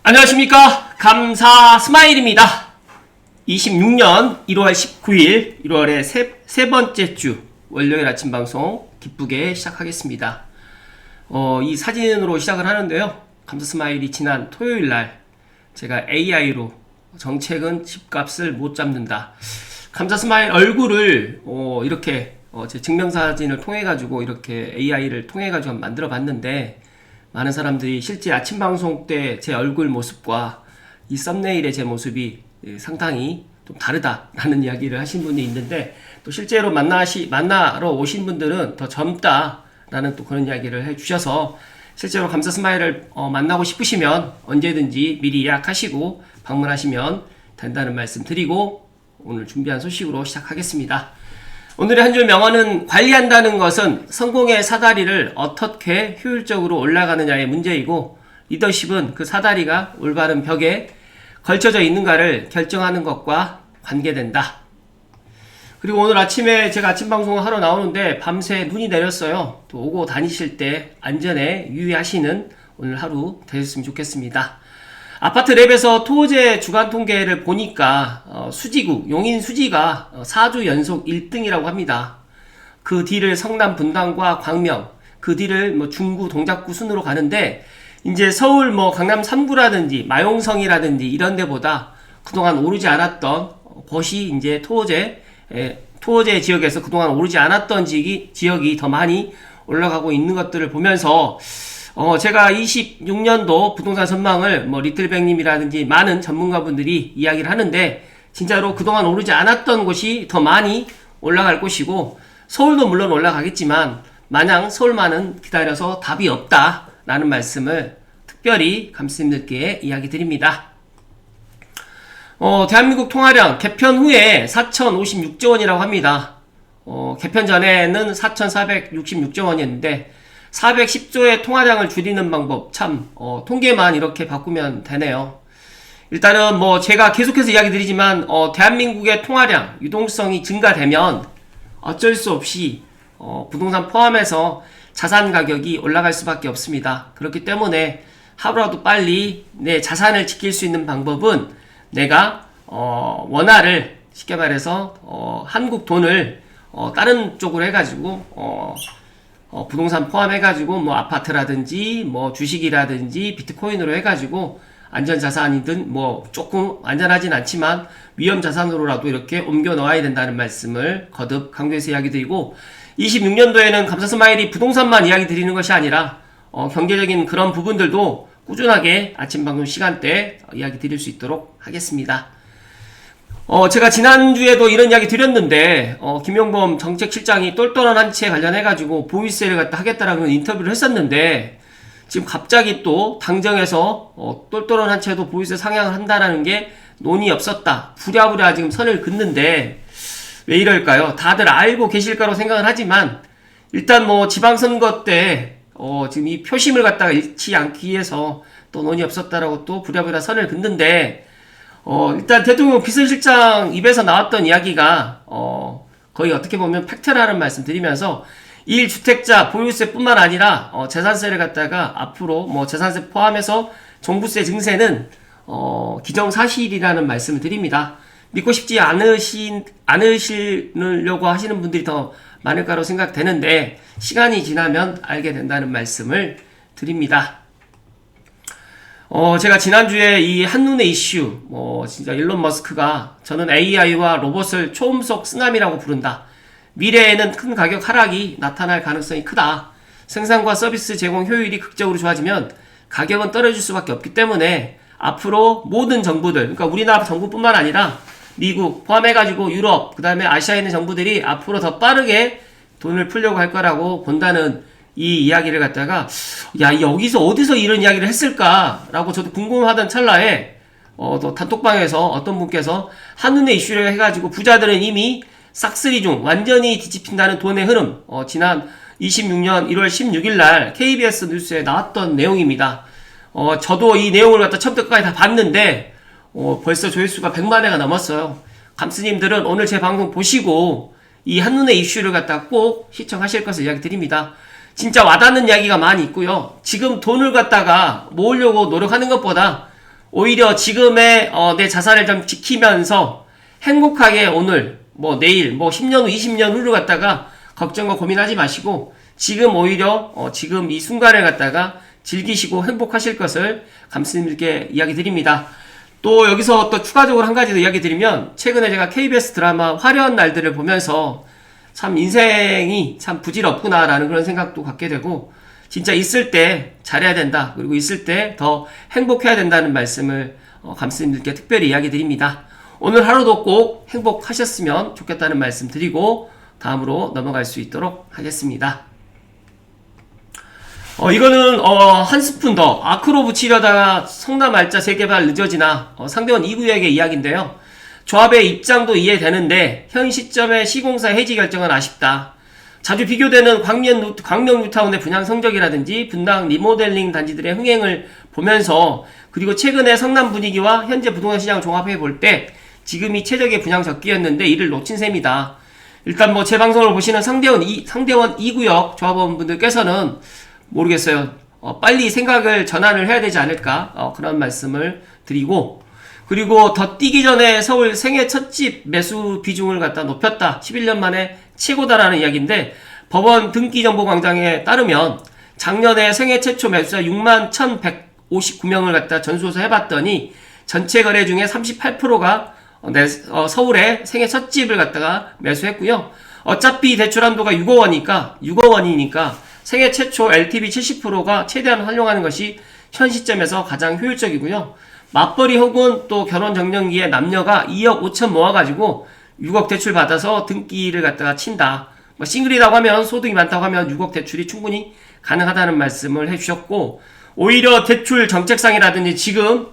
안녕하십니까. 감사 스마일입니다. 26년 1월 19일 1월의 세 번째 주 월요일 아침 방송 기쁘게 시작하겠습니다. 이 사진으로 시작을 하는데요. 감사 스마일이 지난 토요일날 제가 AI로 정책은 집값을 못 잡는다. 감사 스마일 얼굴을 이렇게 제 증명사진을 통해 가지고 이렇게 AI를 통해 가지고 만들어 봤는데, 많은 사람들이 실제 아침 방송 때 제 얼굴 모습과 이 썸네일의 제 모습이 상당히 좀 다르다라는 이야기를 하신 분이 있는데, 또 실제로 만나러 오신 분들은 더 젊다라는 또 그런 이야기를 해주셔서, 실제로 감사 스마일을 만나고 싶으시면 언제든지 미리 예약하시고 방문하시면 된다는 말씀 드리고, 오늘 준비한 소식으로 시작하겠습니다. 오늘의 한 줄 명언은, 관리한다는 것은 성공의 사다리를 어떻게 효율적으로 올라가느냐의 문제이고, 리더십은 그 사다리가 올바른 벽에 걸쳐져 있는가를 결정하는 것과 관계된다. 그리고 오늘 아침에 제가 아침 방송을 하러 나오는데 밤새 눈이 내렸어요. 또 오고 다니실 때 안전에 유의하시는 오늘 하루 되셨으면 좋겠습니다. 아파트 랩에서 토호제 주간 통계를 보니까 수지구 용인 수지가 4주 연속 1등이라고 합니다. 그 뒤를 성남 분당과 광명, 그 뒤를 중구 동작구 순으로 가는데, 이제 서울 강남 3구라든지 마용성이라든지 이런 데보다 그동안 오르지 않았던 곳이 이제 토호제 지역에서 그동안 오르지 않았던 지역이 더 많이 올라가고 있는 것들을 보면서, 제가 26년도 부동산 전망을 리틀백님이라든지 많은 전문가분들이 이야기를 하는데, 진짜로 그동안 오르지 않았던 곳이 더 많이 올라갈 곳이고, 서울도 물론 올라가겠지만 마냥 서울만은 기다려서 답이 없다라는 말씀을 특별히 감스님들께 이야기 드립니다. 대한민국 통화량 개편 후에 4,056조 원이라고 합니다. 개편 전에는 4,466조 원이었는데 410조의 통화량을 줄이는 방법, 참 통계만 이렇게 바꾸면 되네요. 일단은 제가 계속해서 이야기 드리지만 대한민국의 통화량, 유동성이 증가되면 어쩔 수 없이 부동산 포함해서 자산 가격이 올라갈 수밖에 없습니다. 그렇기 때문에 하루라도 빨리 내 자산을 지킬 수 있는 방법은, 내가 원화를 쉽게 말해서 한국 돈을 다른 쪽으로 해가지고 부동산 포함해가지고 아파트라든지 주식이라든지 비트코인으로 해가지고 안전자산이든 조금 안전하진 않지만 위험자산으로라도 이렇게 옮겨 넣어야 된다는 말씀을 거듭 강조해서 이야기 드리고, 26년도에는 감사 스마일이 부동산만 이야기 드리는 것이 아니라 경제적인 그런 부분들도 꾸준하게 아침 방송 시간대 이야기 드릴 수 있도록 하겠습니다. 제가 지난주에도 이런 이야기 드렸는데, 김용범 정책실장이 똘똘한 한 채 관련해가지고 보유세를 갖다 하겠다라는 인터뷰를 했었는데, 지금 갑자기 또 당정에서 똘똘한 한 채도 보유세 상향을 한다라는 게 논의 없었다, 부랴부랴 지금 선을 긋는데, 왜 이럴까요? 다들 알고 계실 거라고 생각은 하지만, 일단 지방선거 때 지금 이 표심을 갖다가 잃지 않기 위해서 또 논의 없었다라고 또 부랴부랴 선을 긋는데, 일단 대통령 비서실장 입에서 나왔던 이야기가 거의 어떻게 보면 팩트라는 말씀 드리면서, 1주택자 보유세뿐만 아니라 재산세를 갖다가 앞으로 재산세 포함해서 종부세 증세는 기정사실이라는 말씀을 드립니다. 믿고 싶지 않으시려고 하시는 분들이 더 많을 거라고 생각되는데, 시간이 지나면 알게 된다는 말씀을 드립니다. 제가 지난주에 이 한눈의 이슈, 진짜 일론 머스크가 저는 AI와 로봇을 초음속 쓰나미라고 부른다. 미래에는 큰 가격 하락이 나타날 가능성이 크다. 생산과 서비스 제공 효율이 극적으로 좋아지면 가격은 떨어질 수밖에 없기 때문에 앞으로 모든 정부들, 그러니까 우리나라 정부뿐만 아니라 미국 포함해가지고 유럽, 그 다음에 아시아에 있는 정부들이 앞으로 더 빠르게 돈을 풀려고 할 거라고 본다는 이 이야기를 갖다가, 여기서 어디서 이런 이야기를 했을까라고 저도 궁금하던 찰나에 또 단톡방에서 어떤 분께서 한눈의 이슈를 해가지고 부자들은 이미 싹쓸이 중, 완전히 뒤집힌다는 돈의 흐름, 지난 26년 1월 16일 날 KBS 뉴스에 나왔던 내용입니다. 저도 이 내용을 갖다 처음부터 끝까지 다 봤는데 벌써 조회수가 100만 회가 넘었어요. 감스님들은 오늘 제 방송 보시고 이 한눈의 이슈를 갖다 꼭 시청하실 것을 이야기 드립니다. 진짜 와닿는 이야기가 많이 있고요. 지금 돈을 갖다가 모으려고 노력하는 것보다 오히려 지금의 내 자산을 좀 지키면서 행복하게 오늘 뭐 내일 뭐 10년 후 20년 후를 갖다가 걱정과 고민하지 마시고 지금 오히려 지금 이 순간을 갖다가 즐기시고 행복하실 것을 감스님께 이야기 드립니다. 또 여기서 또 추가적으로 한 가지 더 이야기 드리면 최근에 제가 KBS 드라마 화려한 날들을 보면서 참 인생이 참 부질없구나 라는 그런 생각도 갖게 되고 진짜 있을 때 잘해야 된다. 그리고 있을 때 더 행복해야 된다는 말씀을 감스님들께 특별히 이야기 드립니다. 오늘 하루도 꼭 행복하셨으면 좋겠다는 말씀 드리고 다음으로 넘어갈 수 있도록 하겠습니다. 이거는 한 스푼 더 아크로 붙이려다가 성남 알짜 재개발 늦어지나 상대원 2구역의 이야기인데요. 조합의 입장도 이해되는데 현 시점에 시공사 해지 결정은 아쉽다. 자주 비교되는 광명 뉴타운의 분양 성적이라든지 분당 리모델링 단지들의 흥행을 보면서 그리고 최근의 성남 분위기와 현재 부동산 시장 종합해 볼 때 지금이 최적의 분양 적기였는데 이를 놓친 셈이다. 일단 뭐 제 방송을 보시는 상대원 2구역 조합원분들께서는 모르겠어요. 빨리 생각을 전환을 해야 되지 않을까 그런 말씀을 드리고 그리고 더 뛰기 전에 서울 생애 첫 집 매수 비중을 갖다 높였다. 11년 만에 최고다라는 이야기인데 법원 등기정보광장에 따르면 작년에 생애 최초 매수자 6만 1,159명을 갖다 전수조사 해봤더니 전체 거래 중에 38%가 서울에 생애 첫 집을 갖다가 매수했고요. 어차피 대출 한도가 6억 원이니까 생애 최초 LTV 70%가 최대한 활용하는 것이 현 시점에서 가장 효율적이고요. 맞벌이 혹은 또 결혼 정년기에 남녀가 2억 5천 모아가지고 6억 대출 받아서 등기를 갖다가 친다. 뭐 싱글이라고 하면 소득이 많다고 하면 6억 대출이 충분히 가능하다는 말씀을 해주셨고 오히려 대출 정책상이라든지 지금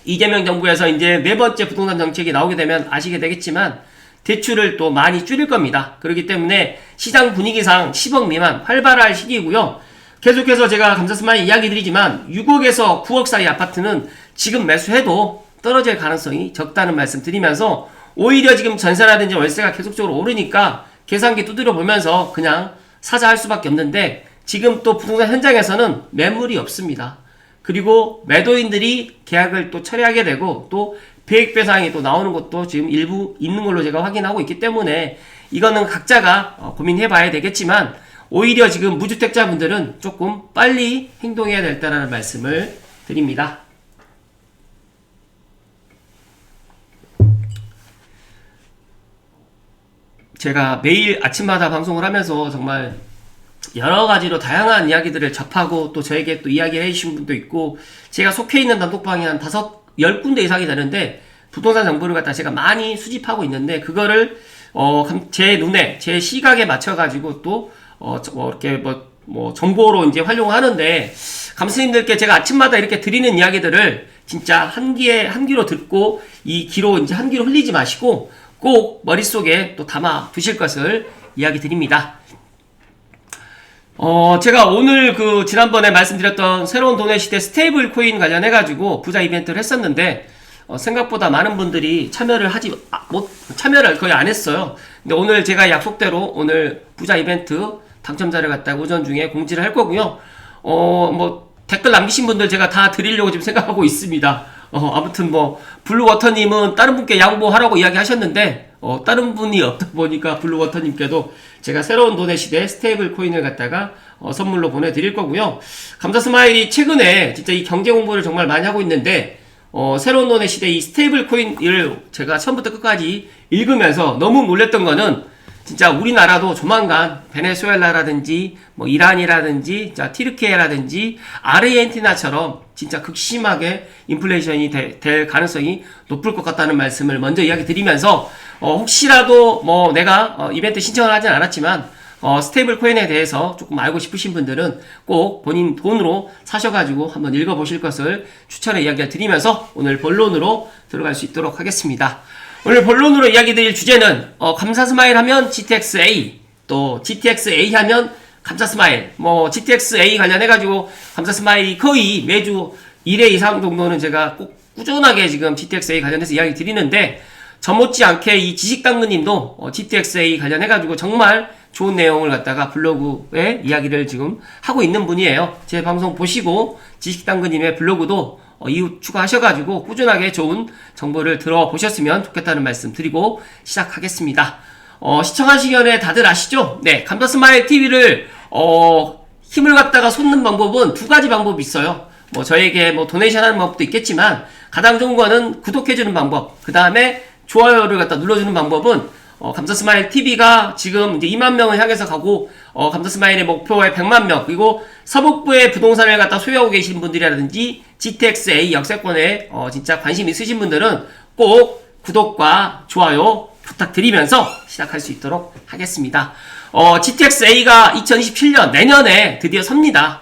이재명 정부에서 이제 네 번째 부동산 정책이 나오게 되면 아시게 되겠지만 대출을 또 많이 줄일 겁니다. 그렇기 때문에 시장 분위기상 10억 미만 활발할 시기이고요. 계속해서 제가 감사스마일 이야기 드리지만 6억에서 9억 사이 아파트는 지금 매수해도 떨어질 가능성이 적다는 말씀 드리면서 오히려 지금 전세라든지 월세가 계속적으로 오르니까 계산기 두드려 보면서 그냥 사자 할 수밖에 없는데 지금 또 부동산 현장에서는 매물이 없습니다. 그리고 매도인들이 계약을 또 철회하게 되고 또 배액배상이 또 나오는 것도 지금 일부 있는 걸로 제가 확인하고 있기 때문에 이거는 각자가 고민해 봐야 되겠지만 오히려 지금 무주택자분들은 조금 빨리 행동해야 된다는 말씀을 드립니다. 제가 매일 아침마다 방송을 하면서 정말 여러 가지로 다양한 이야기들을 접하고 또 저에게 또 이야기를 해주신 분도 있고 제가 속해 있는 단톡방이 한 10군데 이상이 되는데 부동산 정보를 갖다 제가 많이 수집하고 있는데 그거를 제 눈에 제 시각에 맞춰가지고 또 이렇게 정보로 이제 활용하는데 감스님들께 제가 아침마다 이렇게 드리는 이야기들을 진짜 한 귀로 듣고 이 귀로 이제 한 귀로 흘리지 마시고 꼭 머릿속에 또 담아 두실 것을 이야기 드립니다. 제가 오늘 지난번에 말씀드렸던 새로운 돈의 시대 스테이블 코인 관련해가지고 부자 이벤트를 했었는데, 생각보다 많은 분들이 참여를 거의 안 했어요. 근데 오늘 제가 약속대로 오늘 부자 이벤트 당첨자를 갖다가 오전 중에 공지를 할 거고요. 댓글 남기신 분들 제가 다 드리려고 지금 생각하고 있습니다. 아무튼 블루워터님은 다른 분께 양보하라고 이야기 하셨는데, 다른 분이 없다 보니까 블루워터님께도 제가 새로운 돈의 시대 스테이블 코인을 갖다가 선물로 보내드릴 거고요. 감사스마일이 최근에 진짜 이 경제 공부를 정말 많이 하고 있는데, 새로운 돈의 시대 이 스테이블 코인을 제가 처음부터 끝까지 읽으면서 너무 놀랬던 거는 진짜 우리나라도 조만간 베네수엘라라든지 이란이라든지 티르키예라든지 아르헨티나처럼 진짜 극심하게 인플레이션이 될 가능성이 높을 것 같다는 말씀을 먼저 이야기 드리면서 혹시라도 내가 이벤트 신청을 하진 않았지만 스테이블 코인에 대해서 조금 알고 싶으신 분들은 꼭 본인 돈으로 사셔가지고 한번 읽어보실 것을 추천의 이야기를 드리면서 오늘 본론으로 들어갈 수 있도록 하겠습니다. 오늘 본론으로 이야기 드릴 주제는 감사스마일 하면 GTX-A, 또 GTX-A 하면 감사스마일, GTX-A 관련해가지고 감사스마일이 거의 매주 1회 이상 정도는 제가 꼭 꾸준하게 지금 GTX-A 관련해서 이야기 드리는데, 저 못지않게 이 지식당근님도 GTX-A 관련해가지고 정말 좋은 내용을 갖다가 블로그에 이야기를 지금 하고 있는 분이에요. 제 방송 보시고 지식당근님의 블로그도 이후 추가하셔가지고 꾸준하게 좋은 정보를 들어보셨으면 좋겠다는 말씀 드리고 시작하겠습니다. 시청하시기 전에 다들 아시죠? 네, 감자스마일 TV를 힘을 갖다가 솟는 방법은 두 가지 방법이 있어요. 저에게 도네이션 하는 방법도 있겠지만 가장 좋은 거는 구독해주는 방법, 그 다음에 좋아요를 갖다 눌러주는 방법은 감자스마일 TV가 지금 이제 2만 명을 향해서 가고 감자스마일의 목표에 100만 명, 그리고 서북부의 부동산을 갖다 소유하고 계신 분들이라든지 GTX-A 역세권에 진짜 관심 있으신 분들은 꼭 구독과 좋아요 부탁드리면서 시작할 수 있도록 하겠습니다. GTX-A가 2027년 내년에 드디어 섭니다.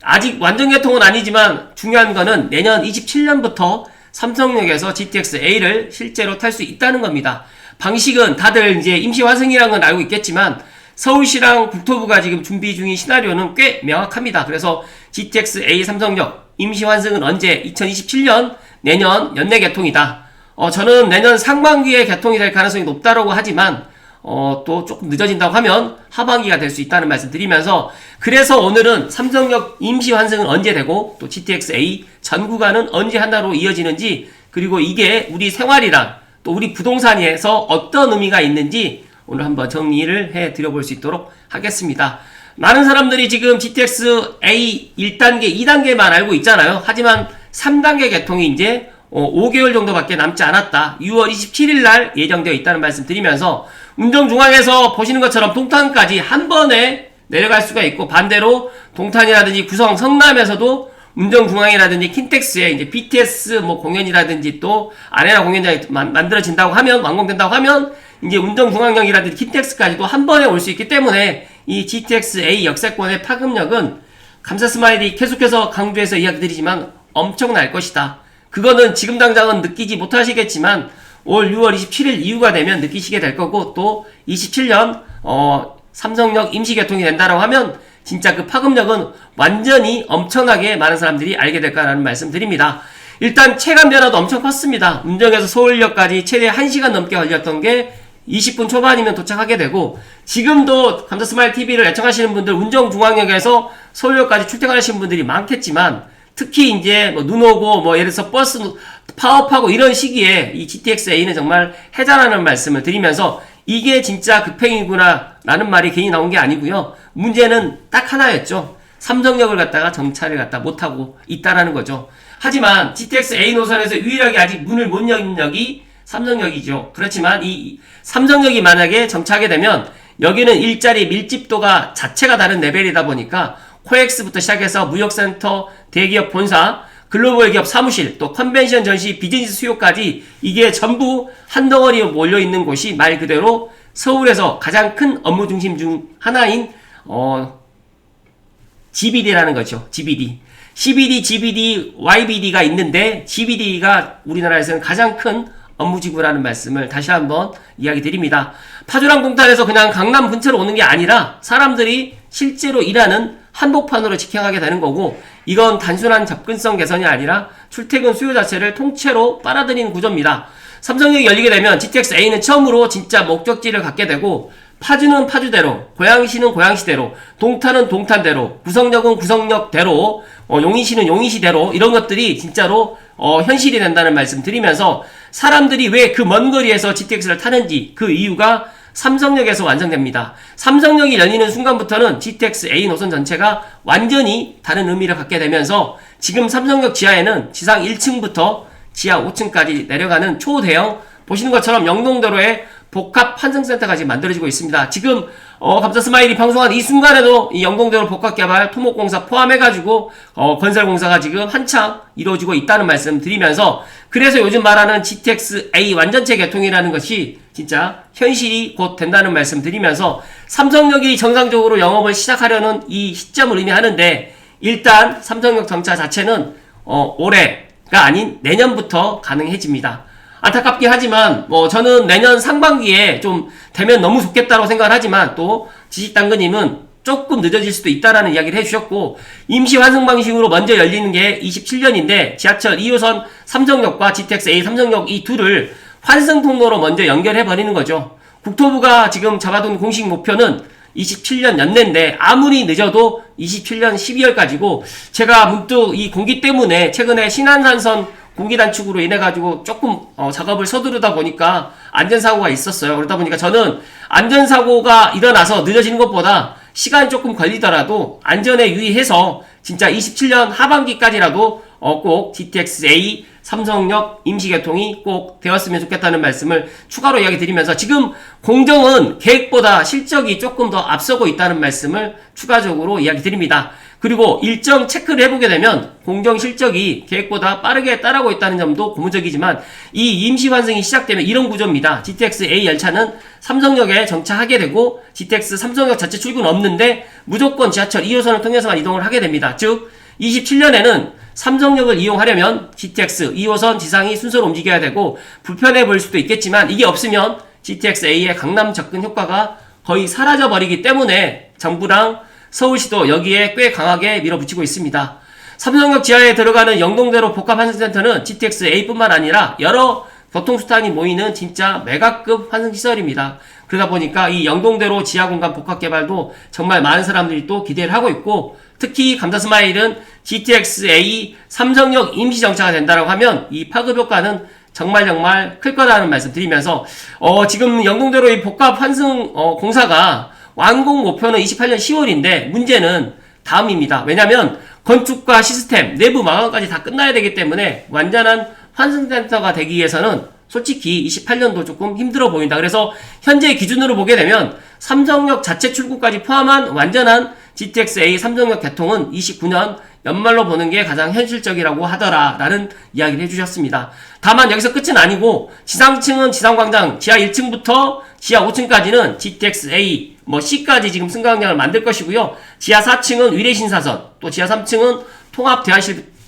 아직 완전 개통은 아니지만 중요한 거는 내년 27년부터 삼성역에서 GTX-A를 실제로 탈 수 있다는 겁니다. 방식은 다들 이제 임시 환승이라는 건 알고 있겠지만 서울시랑 국토부가 지금 준비 중인 시나리오는 꽤 명확합니다. 그래서 GTX-A 삼성역 임시 환승은 언제? 2027년 내년 연내 개통이다. 저는 내년 상반기에 개통이 될 가능성이 높다라고 하지만 또 조금 늦어진다고 하면 하반기가 될 수 있다는 말씀 드리면서, 그래서 오늘은 삼성역 임시 환승은 언제 되고 또 GTX-A 전 구간은 언제 하나로 이어지는지, 그리고 이게 우리 생활이랑 또 우리 부동산에서 어떤 의미가 있는지 오늘 한번 정리를 해 드려볼 수 있도록 하겠습니다. 많은 사람들이 지금 GTX-A 1단계, 2단계만 알고 있잖아요. 하지만 3단계 개통이 이제 5개월 정도밖에 남지 않았다. 6월 27일 날 예정되어 있다는 말씀 드리면서, 운정중앙에서 보시는 것처럼 동탄까지 한 번에 내려갈 수가 있고, 반대로 동탄이라든지 구성, 성남에서도 운정중앙이라든지 킨텍스에 이제 BTS 공연이라든지 또 아레나 공연장이 만들어진다고 하면, 완공된다고 하면 이제 운정중앙역이라든지 킨텍스까지도 한 번에 올 수 있기 때문에 이 GTX-A 역세권의 파급력은 감사스마일이 계속해서 강조해서 이야기드리지만 엄청날 것이다. 그거는 지금 당장은 느끼지 못하시겠지만 올 6월 27일 이후가 되면 느끼시게 될 거고, 또 27년 삼성역 임시 개통이 된다라고 하면 진짜 그 파급력은 완전히 엄청나게 많은 사람들이 알게 될 거라는 말씀 드립니다. 일단 체감 변화도 엄청 컸습니다. 운정에서 서울역까지 최대 1시간 넘게 걸렸던 게 20분 초반이면 도착하게 되고, 지금도 감자스마일 TV를 애청하시는 분들 운정중앙역에서 서울역까지 출퇴근하시는 분들이 많겠지만, 특히 이제 눈 오고 예를 들어서 버스 파업하고 이런 시기에 이 GTX-A는 정말 해자라는 말씀을 드리면서, 이게 진짜 급행이구나 라는 말이 괜히 나온 게 아니고요. 문제는 딱 하나였죠. 삼성역을 갖다가 정차를 갖다 못하고 있다라는 거죠. 하지만 GTX-A 노선에서 유일하게 아직 문을 못 여는 역이 삼성역이죠. 그렇지만 이 삼성역이 만약에 정차하게 되면 여기는 일자리 밀집도가 자체가 다른 레벨이다 보니까 코엑스부터 시작해서 무역센터, 대기업 본사, 글로벌 기업 사무실, 또 컨벤션 전시, 비즈니스 수요까지 이게 전부 한 덩어리 몰려있는 곳이 말 그대로 서울에서 가장 큰 업무 중심 중 하나인 GBD라는 거죠. GBD. CBD, GBD, YBD가 있는데 GBD가 우리나라에서는 가장 큰 업무지구라는 말씀을 다시 한번 이야기 드립니다. 파주랑 동탄에서 그냥 강남 근처로 오는 게 아니라 사람들이 실제로 일하는 한복판으로 직행하게 되는 거고, 이건 단순한 접근성 개선이 아니라 출퇴근 수요 자체를 통째로 빨아들이는 구조입니다. 삼성역이 열리게 되면 GTX-A는 처음으로 진짜 목적지를 갖게 되고, 파주는 파주대로, 고양시는 고양시대로, 동탄은 동탄대로, 구성역은 구성역대로, 용인시는 용인시대로, 이런 것들이 진짜로 현실이 된다는 말씀 드리면서, 사람들이 왜 그 먼 거리에서 GTX를 타는지 그 이유가 삼성역에서 완성됩니다. 삼성역이 열리는 순간부터는 GTX-A 노선 전체가 완전히 다른 의미를 갖게 되면서, 지금 삼성역 지하에는 지상 1층부터 지하 5층까지 내려가는 초대형, 보시는 것처럼 영동도로에 복합 환승센터가 지금 만들어지고 있습니다. 지금 감자스마일이 방송한 이 순간에도 이 영동도로 복합개발 토목공사 포함해가지고 건설공사가 지금 한창 이루어지고 있다는 말씀 드리면서, 그래서 요즘 말하는 GTX-A 완전체 개통이라는 것이 진짜 현실이 곧 된다는 말씀 드리면서, 삼성역이 정상적으로 영업을 시작하려는 이 시점을 의미하는데, 일단 삼성역 정차 자체는 올해가 아닌 내년부터 가능해집니다. 안타깝긴 하지만 저는 내년 상반기에 좀 되면 너무 좋겠다고 생각을 하지만, 또 지식당근님은 조금 늦어질 수도 있다라는 이야기를 해주셨고, 임시 환승 방식으로 먼저 열리는 게 27년인데 지하철 2호선 삼성역과 GTX-A 삼성역 이 둘을 환승 통로로 먼저 연결해 버리는 거죠. 국토부가 지금 잡아둔 공식 목표는 27년 연내인데 아무리 늦어도 27년 12월까지고 제가 문득 이 공기 때문에 최근에 신안산선 공기 단축으로 인해 가지고 조금 작업을 서두르다 보니까 안전사고가 있었어요. 그러다 보니까 저는 안전사고가 일어나서 늦어지는 것보다 시간이 조금 걸리더라도 안전에 유의해서 진짜 27년 하반기까지라도 꼭 GTX-A 삼성역 임시개통이 꼭 되었으면 좋겠다는 말씀을 추가로 이야기 드리면서 지금 공정은 계획보다 실적이 조금 더 앞서고 있다는 말씀을 추가적으로 이야기 드립니다. 그리고 일정 체크를 해보게 되면 공정 실적이 계획보다 빠르게 따라오고 있다는 점도 고무적이지만 이 임시 환승이 시작되면 이런 구조입니다. GTX-A 열차는 삼성역에 정차하게 되고 GTX 삼성역 자체 출근 없는데 무조건 지하철 2호선을 통해서만 이동을 하게 됩니다. 즉 27년에는 삼성역을 이용하려면 GTX 2호선 지상이 순서로 움직여야 되고 불편해 보일 수도 있겠지만 이게 없으면 GTX-A의 강남 접근 효과가 거의 사라져 버리기 때문에 정부랑 서울시도 여기에 꽤 강하게 밀어붙이고 있습니다. 삼성역 지하에 들어가는 영동대로 복합환승센터는 GTX-A뿐만 아니라 여러 교통수단이 모이는 진짜 메가급 환승시설입니다. 그러다 보니까 이 영동대로 지하공간 복합개발도 정말 많은 사람들이 또 기대를 하고 있고 특히 감사스마일은 GTX-A 삼성역 임시정차가 된다고 하면 이 파급 효과는 정말 클 거라는 말씀 드리면서 지금 영동대로 이 복합환승 공사가 완공 목표는 28년 10월인데 문제는 다음입니다. 왜냐면 건축과 시스템, 내부 마감까지 다 끝나야 되기 때문에 완전한 환승센터가 되기 위해서는 솔직히 28년도 조금 힘들어 보인다. 그래서 현재 기준으로 보게 되면 삼성역 자체 출구까지 포함한 완전한 GTX-A 삼성역 개통은 29년 연말로 보는 게 가장 현실적이라고 하더라 라는 이야기를 해주셨습니다. 다만 여기서 끝은 아니고 지상층은 지상광장 지하 1층부터 지하 5층까지는 GTX-A C까지 지금 승강장을 만들 것이고요. 지하 4층은 위례신사선, 또 지하 3층은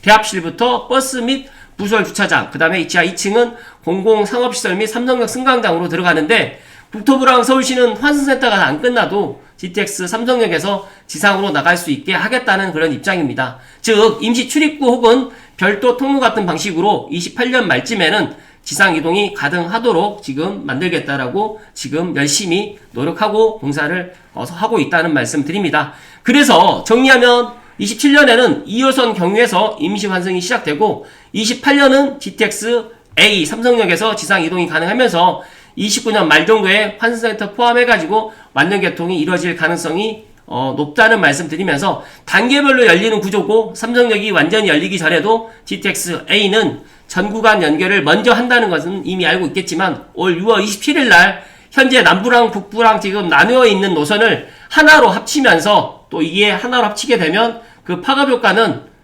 대합실부터 버스 및 부설 주차장, 그 다음에 지하 2층은 공공상업시설 및 삼성역 승강장으로 들어가는데 국토부랑 서울시는 환승센터가 안 끝나도 GTX 삼성역에서 지상으로 나갈 수 있게 하겠다는 그런 입장입니다. 즉 임시 출입구 혹은 별도 통로 같은 방식으로 28년 말쯤에는 지상 이동이 가능하도록 지금 만들겠다라고 지금 열심히 노력하고 공사를 하고 있다는 말씀 드립니다. 그래서 정리하면 27년에는 2호선 경유에서 임시 환승이 시작되고 28년은 GTX-A 삼성역에서 지상 이동이 가능하면서 29년 말 정도에 환승센터 포함해가지고 완전 개통이 이루어질 가능성이 높다는 말씀 드리면서 단계별로 열리는 구조고 삼성역이 완전히 열리기 전에도 GTX-A는 전 구간 연결을 먼저 한다는 것은 이미 알고 있겠지만 올 6월 27일 날 현재 남부랑 북부랑 지금 나누어 있는 노선을 하나로 합치면서 또 이게 하나로 합치게 되면 그 파급 효과는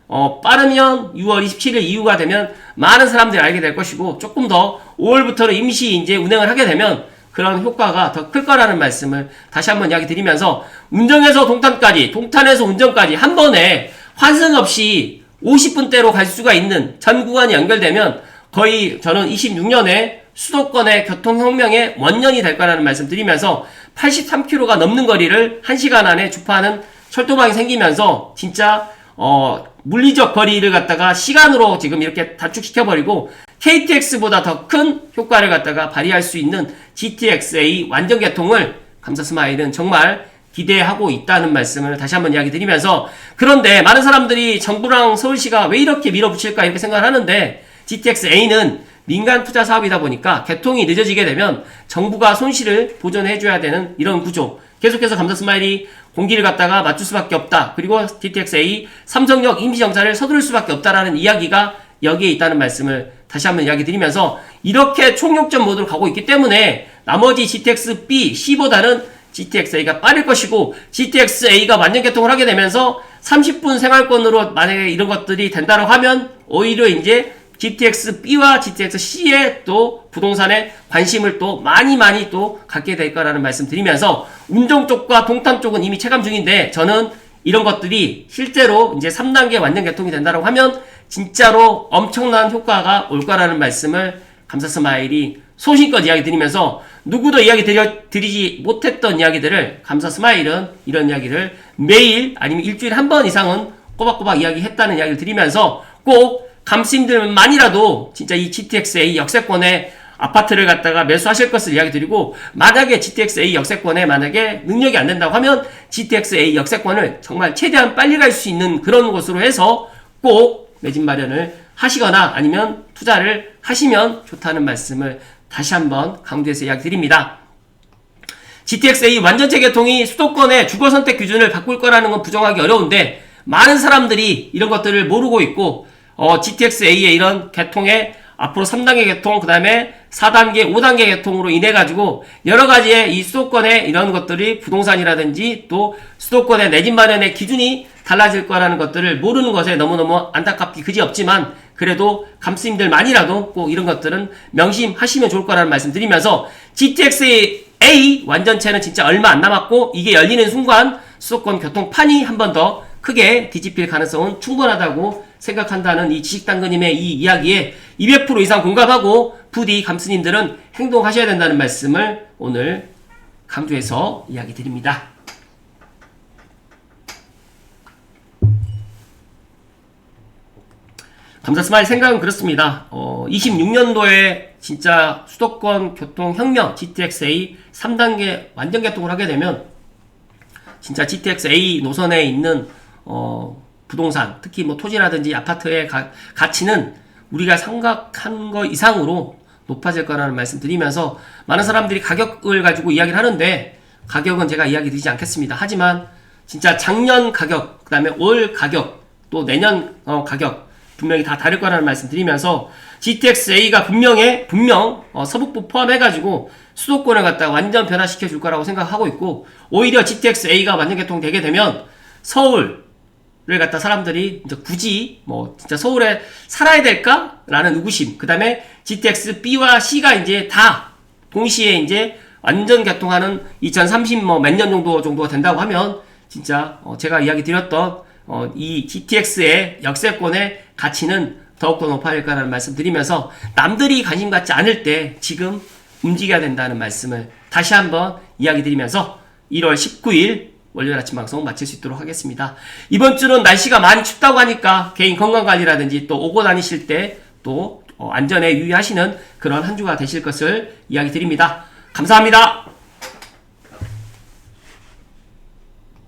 빠르면 6월 27일 이후가 되면 많은 사람들이 알게 될 것이고 조금 더 5월부터는 임시 이제 운행을 하게 되면 그런 효과가 더 클 거라는 말씀을 다시 한번 이야기 드리면서 운정에서 동탄까지, 동탄에서 운정까지 한 번에 환승 없이 50분대로 갈 수가 있는 전 구간이 연결되면 거의 저는 26년에 수도권의 교통혁명의 원년이 될 거라는 말씀 드리면서 83km가 넘는 거리를 1시간 안에 주파하는 철도망이 생기면서 진짜 물리적 거리를 갖다가 시간으로 지금 이렇게 단축시켜버리고 KTX보다 더 큰 효과를 갖다가 발휘할 수 있는 GTX-A 완전 개통을 감사스마일은 정말 기대하고 있다는 말씀을 다시 한번 이야기 드리면서 그런데 많은 사람들이 정부랑 서울시가 왜 이렇게 밀어붙일까 이렇게 생각을 하는데 GTX-A는 민간 투자 사업이다 보니까 개통이 늦어지게 되면 정부가 손실을 보전해줘야 되는 이런 구조 계속해서 감사스마일이 공기를 갖다가 맞출 수밖에 없다. 그리고 GTX-A 삼성역 임시정차를 서두를 수밖에 없다라는 이야기가 여기에 있다는 말씀을 다시 한번 이야기 드리면서 이렇게 총력전 모드로 가고 있기 때문에 나머지 GTX-B, C보다는 GTX-A가 빠를 것이고 GTX-A가 완전 개통을 하게 되면서 30분 생활권으로 만약에 이런 것들이 된다고 하면 오히려 이제 GTX-B와 GTX-C에 또 부동산에 관심을 또 많이 또 갖게 될 거라는 말씀 드리면서 운정 쪽과 동탄 쪽은 이미 체감 중인데 저는 이런 것들이 실제로 이제 3단계 완전 개통이 된다고 하면 진짜로 엄청난 효과가 올 거라는 말씀을 감사스마일이 소신껏 이야기 드리면서 누구도 이야기 드리지 못했던 이야기들을 감사스마일은 이런 이야기를 매일 아니면 일주일에 한 번 이상은 꼬박꼬박 이야기했다는 이야기를 드리면서 꼭 감스님들만이라도 진짜 이 GTX-A 역세권에 아파트를 갖다가 매수하실 것을 이야기 드리고, 만약에 GTX-A 역세권에 만약에 능력이 안 된다고 하면 GTX-A 역세권을 정말 최대한 빨리 갈 수 있는 그런 곳으로 해서 꼭 내 집 마련을 하시거나 아니면 투자를 하시면 좋다는 말씀을 다시 한번 강조해서 이야기 드립니다. GTX-A 완전체 개통이 수도권의 주거선택 기준을 바꿀 거라는 건 부정하기 어려운데, 많은 사람들이 이런 것들을 모르고 있고, GTX-A의 이런 개통에 앞으로 3단계 개통, 그 다음에 4단계, 5단계 개통으로 인해가지고 여러가지의 이 수도권의 이런 것들이 부동산이라든지 또 수도권의 내 집 마련의 기준이 달라질 거라는 것들을 모르는 것에 너무너무 안타깝기 그지없지만, 그래도 감스님들만이라도 꼭 이런 것들은 명심하시면 좋을 거라는 말씀 드리면서, GTX-A 완전체는 진짜 얼마 안 남았고, 이게 열리는 순간 수도권 교통판이 한 번 더 크게 뒤집힐 가능성은 충분하다고 생각한다는 이 지식당근님의 이 이야기에 200% 이상 공감하고 부디 감스님들은 행동하셔야 된다는 말씀을 오늘 강조해서 이야기 드립니다. 감사 스마일 생각은 그렇습니다. 26년도에 진짜 수도권 교통혁명 GTX-A 3단계 완전 개통을 하게 되면 진짜 GTX-A 노선에 있는 부동산, 특히 뭐 토지라든지 아파트의 가치는 우리가 생각한 것 이상으로 높아질 거라는 말씀 드리면서, 많은 사람들이 가격을 가지고 이야기를 하는데 가격은 제가 이야기 드리지 않겠습니다. 하지만 진짜 작년 가격, 그 다음에 올 가격, 또 내년 가격 분명히 다 다를 거라는 말씀 드리면서, GTX-A가 분명 서북부 포함해가지고 수도권을 갖다가 완전 변화시켜 줄 거라고 생각하고 있고, 오히려 GTX-A가 완전 개통되게 되면 서울을 갖다 사람들이 이제 굳이 뭐 진짜 서울에 살아야 될까라는 의구심, 그 다음에 GTX-B와 C가 이제 다 동시에 이제 완전 개통하는 2030 뭐 몇 년 정도가 된다고 하면 진짜 제가 이야기 드렸던 이 GTX의 역세권의 가치는 더욱더 높아질 거라는 말씀 드리면서, 남들이 관심 갖지 않을 때 지금 움직여야 된다는 말씀을 다시 한번 이야기 드리면서 1월 19일 월요일 아침 방송 마칠 수 있도록 하겠습니다. 이번 주는 날씨가 많이 춥다고 하니까 개인 건강관리라든지 또 오고 다니실 때 또 안전에 유의하시는 그런 한 주가 되실 것을 이야기 드립니다. 감사합니다.